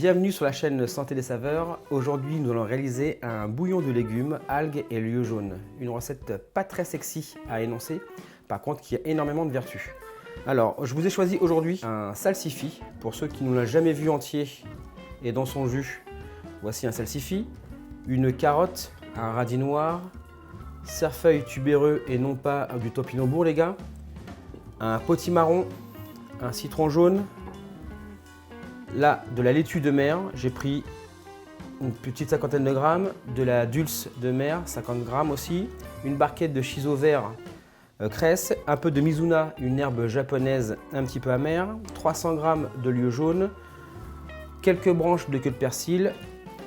Bienvenue sur la chaîne Santé des Saveurs. Aujourd'hui, nous allons réaliser un bouillon de légumes, algues et lieu jaune. Une recette pas très sexy à énoncer, par contre qui a énormément de vertus. Alors, je vous ai choisi aujourd'hui un salsifis. Pour ceux qui ne l'ont jamais vu entier et dans son jus, voici un salsifis. Une carotte, un radis noir, cerfeuil tubéreux et non pas du topinambour les gars, un potimarron, un citron jaune, là de la laitue de mer, j'ai pris une petite cinquantaine de grammes, de la dulce de mer, 50 grammes aussi, une barquette de shiso vert cresse, un peu de mizuna, une herbe japonaise un petit peu amère, 300 grammes de lieu jaune, quelques branches de queue de persil,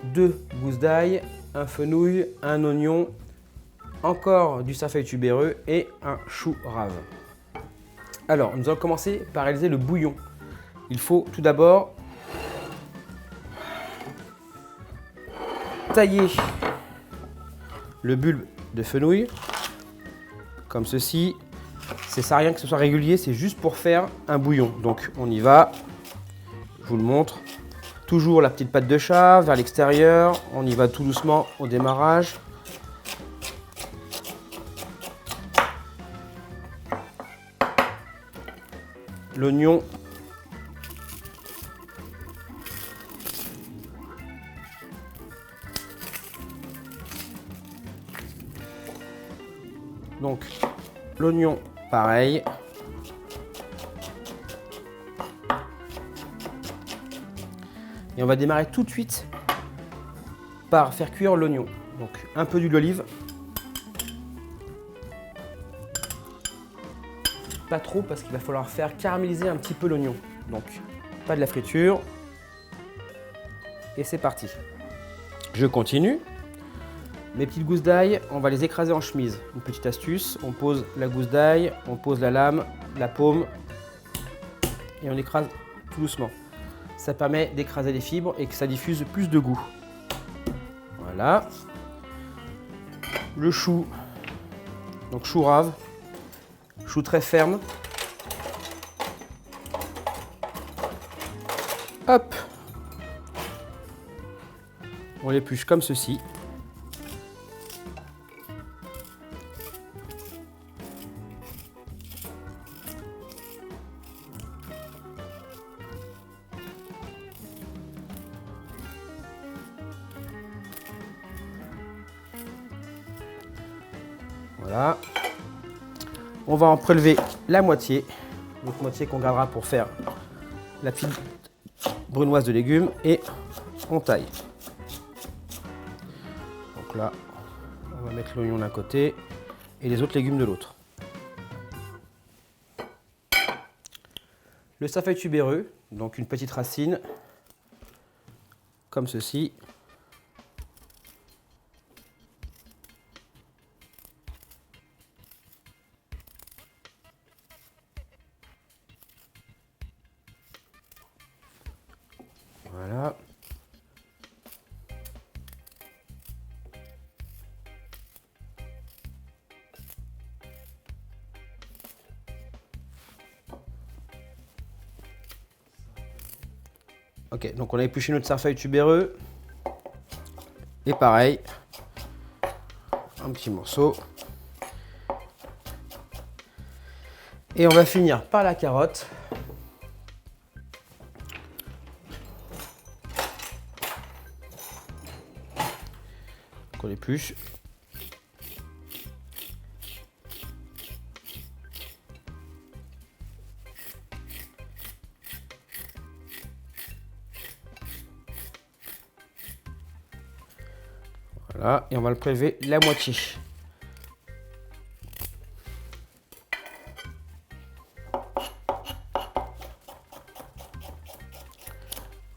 2 gousses d'ail, un fenouil, un oignon, encore du cerfeuil tubéreux et un chou rave. Alors, nous allons commencer par réaliser le bouillon. Il faut tout d'abord tailler le bulbe de fenouil comme ceci. C'est ça, rien que ce soit régulier, c'est juste pour faire un bouillon. Donc on y va, je vous le montre. Toujours la petite patte de chat vers l'extérieur, on y va tout doucement au démarrage. L'oignon. Donc l'oignon pareil. Et on va démarrer tout de suite par faire cuire l'oignon. Donc un peu d'huile d'olive. Pas trop parce qu'il va falloir faire caraméliser un petit peu l'oignon. Donc pas de la friture. Et c'est parti. Je continue. Mes petites gousses d'ail, on va les écraser en chemise. Une petite astuce, on pose la gousse d'ail, on pose la lame, la paume et on écrase tout doucement. Ça permet d'écraser les fibres et que ça diffuse plus de goût. Voilà. Le chou, donc chou rave, chou très ferme. Hop. On l'épluche comme ceci. Voilà. On va en prélever la moitié, l'autre moitié qu'on gardera pour faire la petite brunoise de légumes et on taille. Donc là, on va mettre l'oignon d'un côté et les autres légumes de l'autre. Le cerfeuil tubéreux, donc une petite racine, comme ceci. Voilà. Ok, donc on a épluché notre cerfeuil tubéreux. Et pareil, un petit morceau. Et on va finir par la carotte. On l'épluche. Voilà, et on va le prélever la moitié.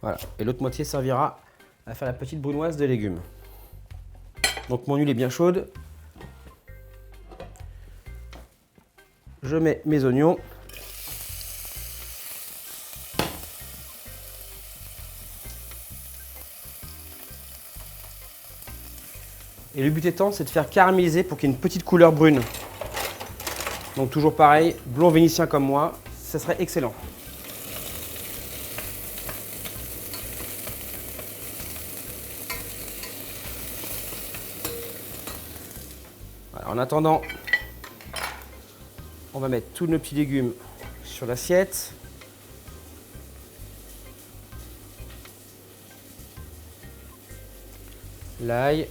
Voilà, et l'autre moitié servira à faire la petite brunoise de légumes. Donc mon huile est bien chaude. Je mets mes oignons. Et le but étant, c'est de faire caraméliser pour qu'il y ait une petite couleur brune. Donc toujours pareil, blond vénitien comme moi, ça serait excellent. En attendant, on va mettre tous nos petits légumes sur l'assiette. L'ail.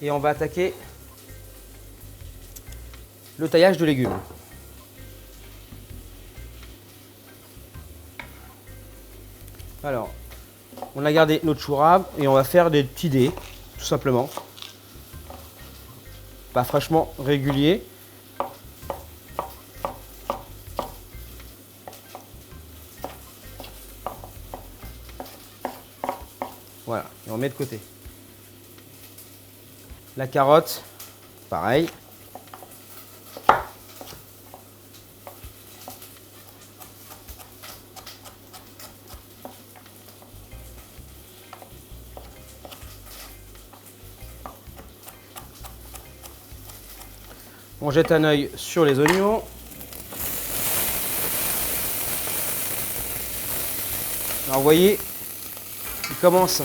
Et on va attaquer le taillage de légumes. Alors, on a gardé notre chou rave et on va faire des petits dés, tout simplement. Pas fraîchement réguliers. Voilà, et on met de côté. La carotte, pareil. On jette un œil sur les oignons. Alors vous voyez, il commence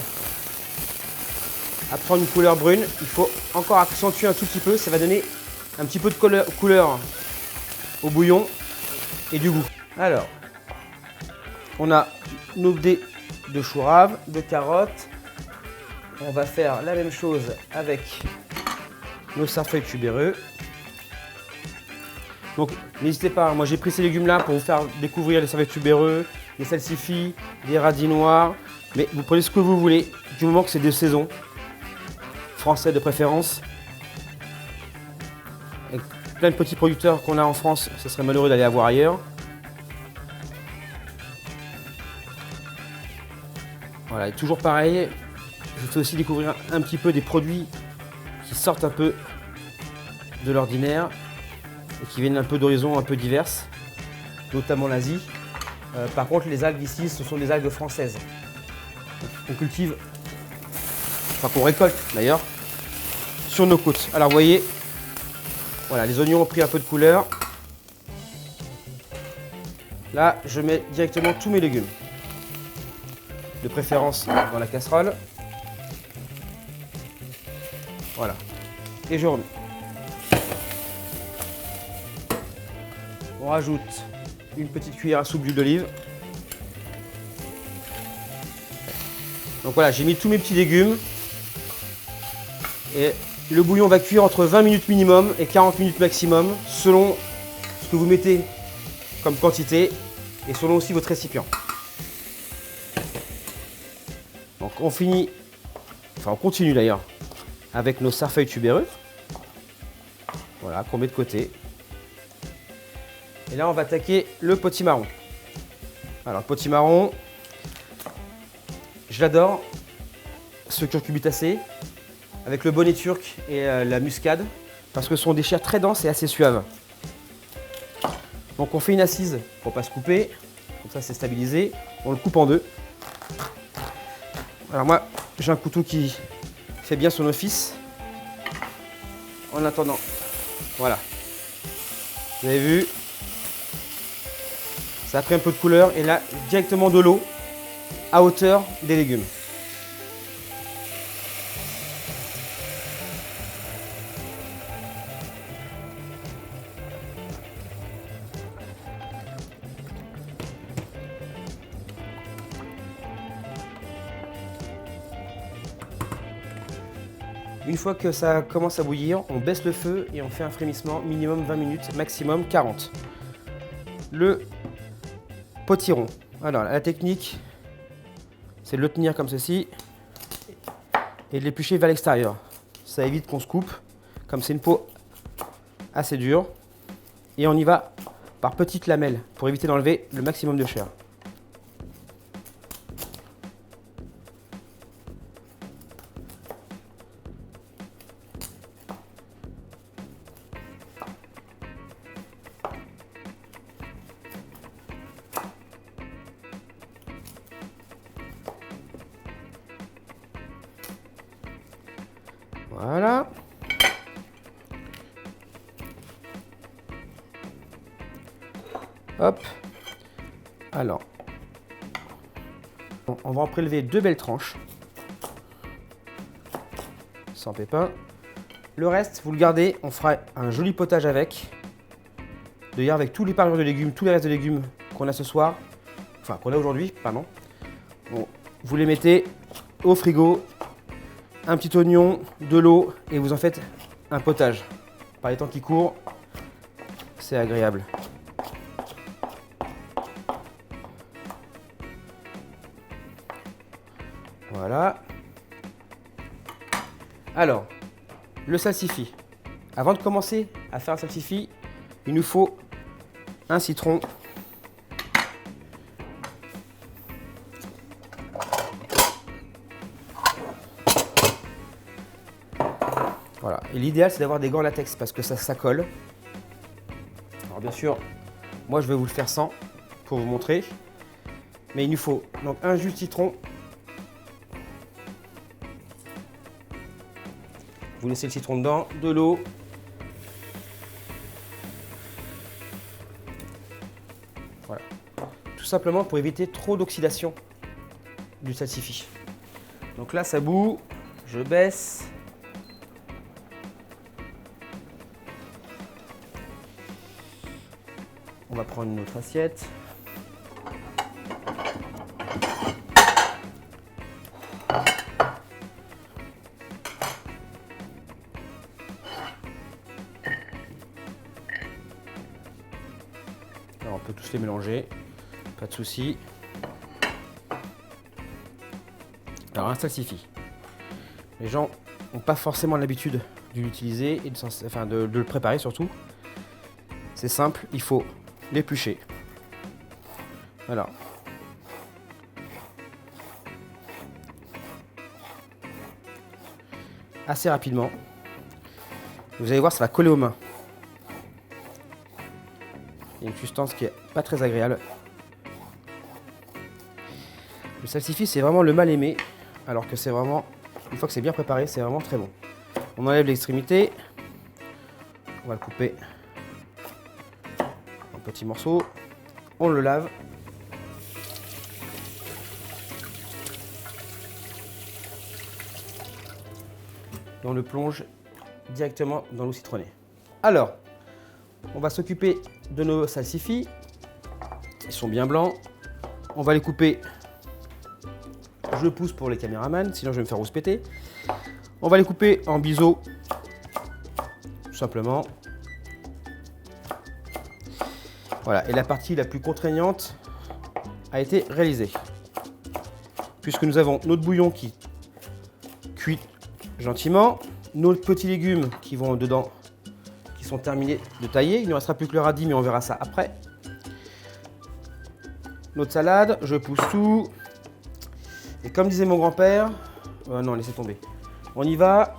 à prendre une couleur brune. Il faut encore accentuer un tout petit peu. Ça va donner un petit peu de couleur au bouillon et du goût. Alors, on a nos dés de chou rave, de carottes. On va faire la même chose avec nos sarfeuilles tubéreux. Donc n'hésitez pas, moi j'ai pris ces légumes là pour vous faire découvrir les sarfeuilles tubéreux, les salsifis, les radis noirs. Mais vous prenez ce que vous voulez, du moment que c'est de saison. Français de préférence. Avec plein de petits producteurs qu'on a en France, ce serait malheureux d'aller avoir ailleurs. Voilà, et toujours pareil, je vous fais aussi découvrir un petit peu des produits qui sortent un peu de l'ordinaire et qui viennent un peu d'horizons un peu diverses, notamment l'Asie. Par contre, les algues ici, ce sont des algues françaises. On cultive, enfin qu'on récolte d'ailleurs, sur nos côtes. Alors vous voyez, voilà, les oignons ont pris un peu de couleur. Là, je mets directement tous mes légumes. De préférence dans la casserole. Voilà. Et je remets. On rajoute une petite cuillère à soupe d'huile d'olive. Donc voilà, j'ai mis tous mes petits légumes. Et le bouillon va cuire entre 20 minutes minimum et 40 minutes maximum, selon ce que vous mettez comme quantité et selon aussi votre récipient. Donc on finit, enfin on continue d'ailleurs, avec nos sarfeuilles tubéreux. Voilà, qu'on met de côté. Et là, on va attaquer le potimarron. Alors, le potimarron, je l'adore, ce curcubitacé, avec le bonnet turc et la muscade, parce que ce sont des chairs très denses et assez suaves. Donc, on fait une assise pour ne pas se couper. Comme ça, c'est stabilisé. On le coupe en deux. Alors, moi, j'ai un couteau qui fait bien son office. En attendant, voilà. Vous avez vu? Ça a pris un peu de couleur et là, directement de l'eau à hauteur des légumes. Une fois que ça commence à bouillir, on baisse le feu et on fait un frémissement minimum 20 minutes, maximum 40. Le potiron. Alors la technique, c'est de le tenir comme ceci et de l'éplucher vers l'extérieur. Ça évite qu'on se coupe, comme c'est une peau assez dure. Et on y va par petites lamelles pour éviter d'enlever le maximum de chair. Voilà. Hop. Alors, on va en prélever deux belles tranches, sans pépin. Le reste, vous le gardez, on fera un joli potage avec. D'ailleurs, avec tous les parures de légumes, tous les restes de légumes qu'on a ce soir, enfin qu'on a aujourd'hui, pardon. Bon, vous les mettez au frigo, un petit oignon, de l'eau et vous en faites un potage. Par les temps qui courent, c'est agréable. Voilà. Alors, le salsifis. Avant de commencer à faire un salsifis, il nous faut un citron. Voilà. Et l'idéal, c'est d'avoir des gants latex parce que ça colle. Alors bien sûr, moi je vais vous le faire sans pour vous montrer. Mais il nous faut donc un jus de citron. Vous laissez le citron dedans, de l'eau. Voilà. Tout simplement pour éviter trop d'oxydation du salsifis. Donc là, ça bout. Je baisse. On va prendre une autre assiette. Alors on peut tous les mélanger, pas de souci. Alors un salsifis. Les gens n'ont pas forcément l'habitude de l'utiliser et de le préparer surtout. C'est simple, il faut l'éplucher. Alors. Assez rapidement. Vous allez voir, ça va coller aux mains. Il y a une substance qui est pas très agréable. Le salsifis, c'est vraiment le mal aimé, alors que c'est vraiment, une fois que c'est bien préparé, c'est vraiment très bon. On enlève l'extrémité. On va le couper en petits morceaux. On le lave. Et on le plonge directement dans l'eau citronnée. Alors, on va s'occuper de nos salsifis. Ils sont bien blancs. On va les couper. Je pousse pour les caméramans, sinon je vais me faire rouspéter. On va les couper en biseaux, tout simplement. Voilà, et la partie la plus contraignante a été réalisée. Puisque nous avons notre bouillon qui cuit gentiment, nos petits légumes qui vont dedans, qui sont terminés de tailler. Il ne restera plus que le radis, mais on verra ça après. Notre salade, je pousse tout. Et comme disait mon grand-père, non, laissez tomber. On y va.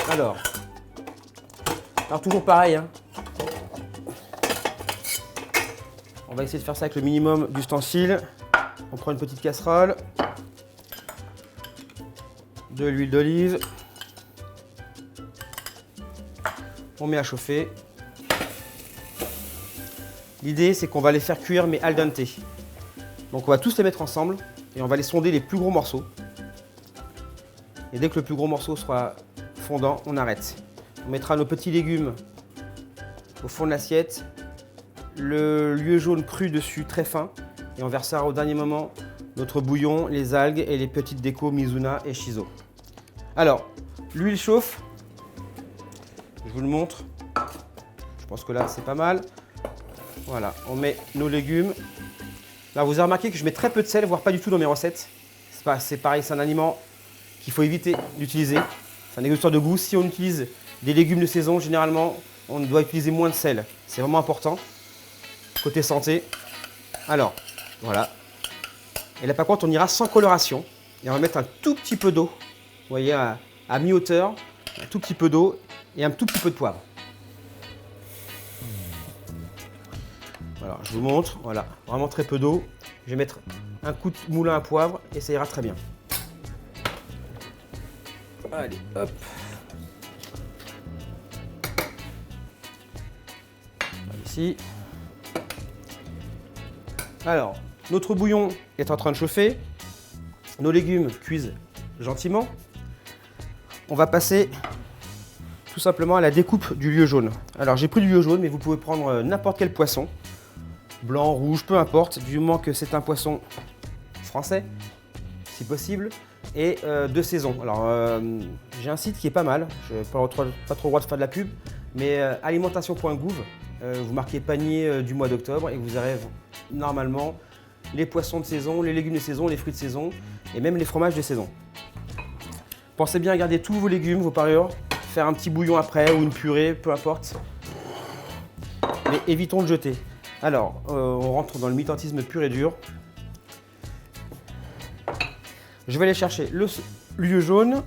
Alors toujours pareil, hein. On va essayer de faire ça avec le minimum d'ustensiles. On prend une petite casserole, de l'huile d'olive, on met à chauffer. L'idée, c'est qu'on va les faire cuire, mais al dente. Donc on va tous les mettre ensemble et on va les sonder les plus gros morceaux. Et dès que le plus gros morceau sera fondant, on arrête. On mettra nos petits légumes au fond de l'assiette, le lieu jaune cru dessus très fin et on versera au dernier moment notre bouillon, les algues et les petites décos Mizuna et Shiso. Alors, l'huile chauffe. Je vous le montre. Je pense que là, c'est pas mal. Voilà, on met nos légumes. Là, vous avez remarqué que je mets très peu de sel, voire pas du tout dans mes recettes. C'est pareil, c'est un aliment qu'il faut éviter d'utiliser. C'est un exhausteur de goût. Si on utilise des légumes de saison, généralement, on doit utiliser moins de sel. C'est vraiment important. Côté santé. Alors, voilà. Et là, par contre, on ira sans coloration. Et on va mettre un tout petit peu d'eau. Vous voyez, à mi-hauteur, un tout petit peu d'eau et un tout petit peu de poivre. Alors, je vous montre, voilà, vraiment très peu d'eau. Je vais mettre un coup de moulin à poivre et ça ira très bien. Allez, hop. Ici. Alors, notre bouillon est en train de chauffer. Nos légumes cuisent gentiment. on va passer tout simplement à la découpe du lieu jaune. Alors j'ai pris du lieu jaune, mais vous pouvez prendre n'importe quel poisson, blanc, rouge, peu importe, du moment que c'est un poisson français, si possible, et de saison. Alors j'ai un site qui est pas mal, je n'ai pas trop le droit de faire de la pub, mais alimentation.gouv, vous marquez panier du mois d'octobre et vous aurez normalement les poissons de saison, les légumes de saison, les fruits de saison et même les fromages de saison. Pensez bien à garder tous vos légumes, vos parures, faire un petit bouillon après ou une purée, peu importe. Mais évitons de jeter. Alors, on rentre dans le militantisme pur et dur. Je vais aller chercher le lieu jaune.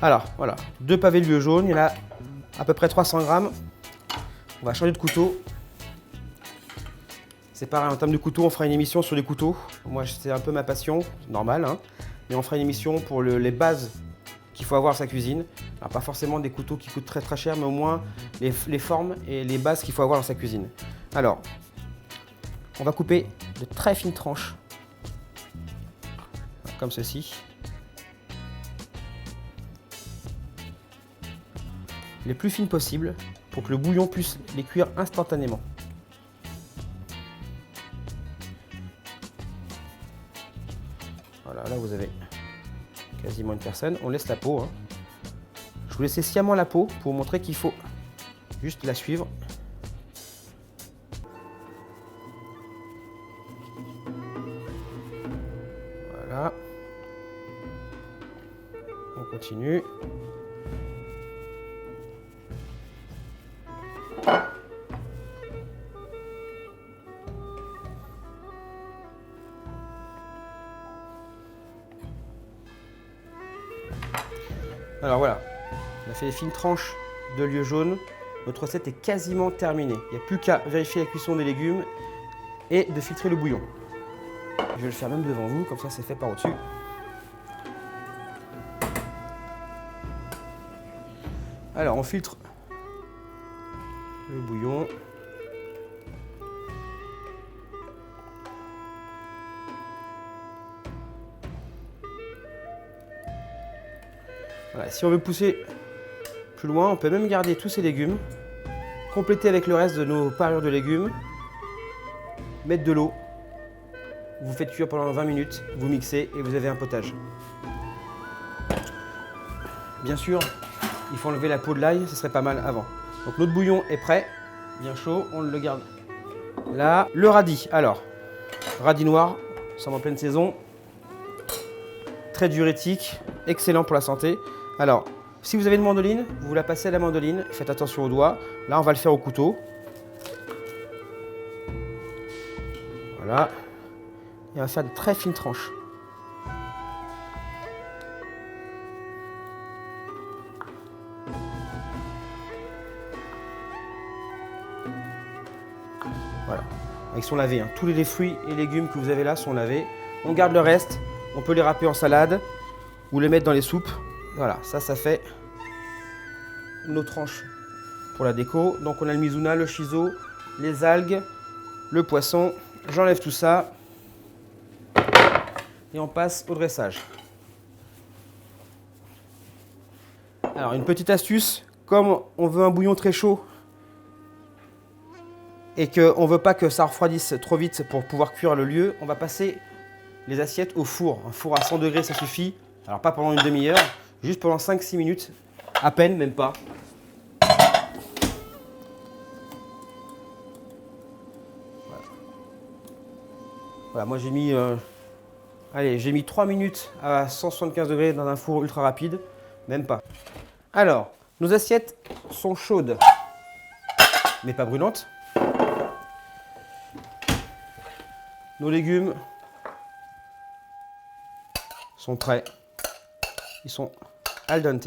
Alors, voilà, 2 pavés de lieu jaune, il y en a à peu près 300 grammes. On va changer de couteau. C'est pareil, en termes de couteau, on fera une émission sur les couteaux. Moi, c'est un peu ma passion, normal, hein. Mais on fera une émission pour les bases qu'il faut avoir dans sa cuisine. Alors, pas forcément des couteaux qui coûtent très très cher, mais au moins les formes et les bases qu'il faut avoir dans sa cuisine. Alors, on va couper de très fines tranches, comme ceci. Les plus fines possibles pour que le bouillon puisse les cuire instantanément. Voilà, là vous avez quasiment une personne. On laisse la peau, hein. Je vous laisse sciemment la peau pour vous montrer qu'il faut juste la suivre. Voilà. On continue. Alors voilà, on a fait les fines tranches de lieu jaune. Notre recette est quasiment terminée. Il n'y a plus qu'à vérifier la cuisson des légumes et de filtrer le bouillon. Je vais le faire même devant vous, comme ça c'est fait par au-dessus. Alors on filtre le bouillon. Voilà, si on veut pousser plus loin, on peut même garder tous ces légumes, compléter avec le reste de nos parures de légumes, mettre de l'eau, vous faites cuire pendant 20 minutes, vous mixez et vous avez un potage. Bien sûr, il faut enlever la peau de l'ail, ce serait pas mal avant. Donc notre bouillon est prêt, bien chaud, on le garde là. Le radis, alors, radis noir, sommes en pleine saison, très diurétique, excellent pour la santé. Alors, si vous avez une mandoline, vous la passez à la mandoline, faites attention aux doigts. Là, on va le faire au couteau. Voilà. Et on va faire de très fines tranches. Voilà. Ils sont lavés, hein. Tous les fruits et légumes que vous avez là sont lavés. On garde le reste. On peut les râper en salade ou les mettre dans les soupes. Voilà, ça fait nos tranches pour la déco. Donc on a le mizuna, le shiso, les algues, le poisson. J'enlève tout ça et on passe au dressage. Alors une petite astuce, comme on veut un bouillon très chaud et qu'on ne veut pas que ça refroidisse trop vite pour pouvoir cuire le lieu, on va passer les assiettes au four. Un four à 100 degrés, ça suffit. Alors pas pendant une demi-heure, juste pendant 5-6 minutes, à peine, même pas. Voilà, moi j'ai mis, j'ai mis 3 minutes à 175 degrés dans un four ultra rapide, même pas. Alors, nos assiettes sont chaudes, mais pas brûlantes. Nos légumes sont prêts. Ils sont al dente.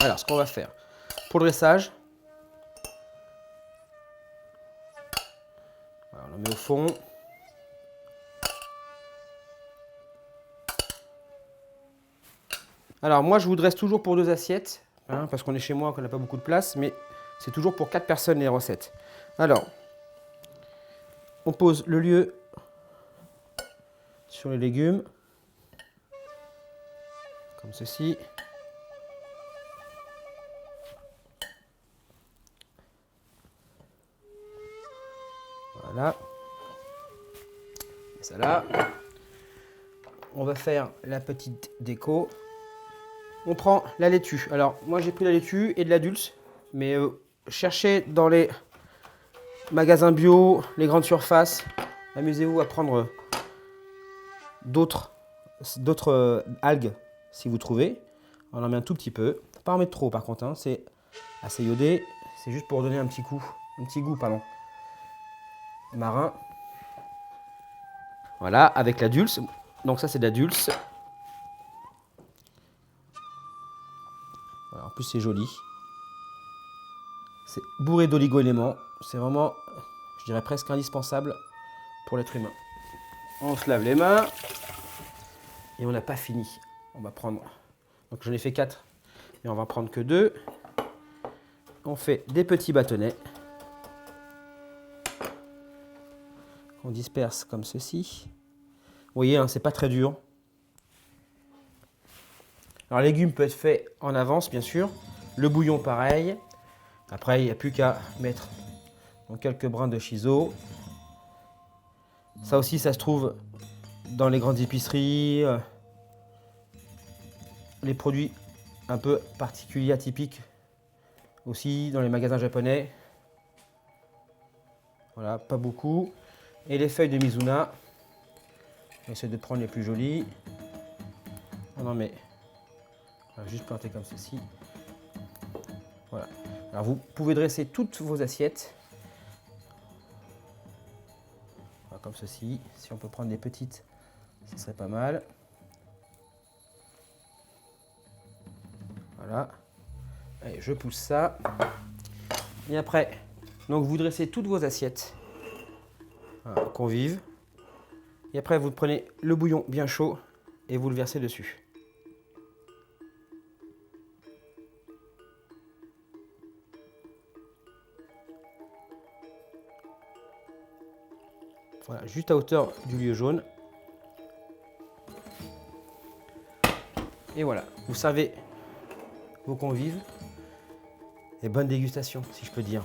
Alors, ce qu'on va faire pour le dressage, voilà, on le met au fond. Alors, moi, je vous dresse toujours pour 2 assiettes, hein, parce qu'on est chez moi, qu'on n'a pas beaucoup de place, mais c'est toujours pour 4 personnes les recettes. Alors, on pose le lieu sur les légumes, comme ceci. Voilà. Et ça là. On va faire la petite déco. On prend la laitue. Alors, moi j'ai pris la laitue et de la dulce, mais cherchez dans les magasins bio, les grandes surfaces. Amusez-vous à prendre d'autres algues si vous trouvez. On en met un tout petit peu. Faut pas en mettre trop par contre, hein. C'est assez iodé. C'est juste pour donner un petit goût, pardon, marin. Voilà, avec la dulce. Donc ça c'est de la dulce. Voilà, en plus c'est joli. C'est bourré d'oligo-éléments. C'est vraiment, je dirais presque indispensable pour l'être humain. On se lave les mains. Et on n'a pas fini. On va prendre, donc j'en ai fait 4, mais on va prendre que 2. On fait des petits bâtonnets. On disperse comme ceci. Vous voyez, hein, c'est pas très dur. Alors, le légume peut être fait en avance, bien sûr. Le bouillon, pareil. Après, il n'y a plus qu'à mettre donc, quelques brins de shiso. Ça aussi, ça se trouve dans les grandes épiceries. Les produits un peu particuliers, atypiques. Aussi dans les magasins japonais. Voilà, pas beaucoup. Et les feuilles de Mizuna. On essaie de prendre les plus jolies. On en met. On va juste planter comme ceci. Voilà. Alors vous pouvez dresser toutes vos assiettes. Voilà, comme ceci. Si on peut prendre des petites, ce serait pas mal. Voilà. Allez, je pousse ça. Et après, donc vous dressez toutes vos assiettes. Voilà, convives. Et après, vous prenez le bouillon bien chaud et vous le versez dessus. Voilà, juste à hauteur du lieu jaune. Et voilà, vous servez vos convives. Et bonne dégustation, si je peux dire.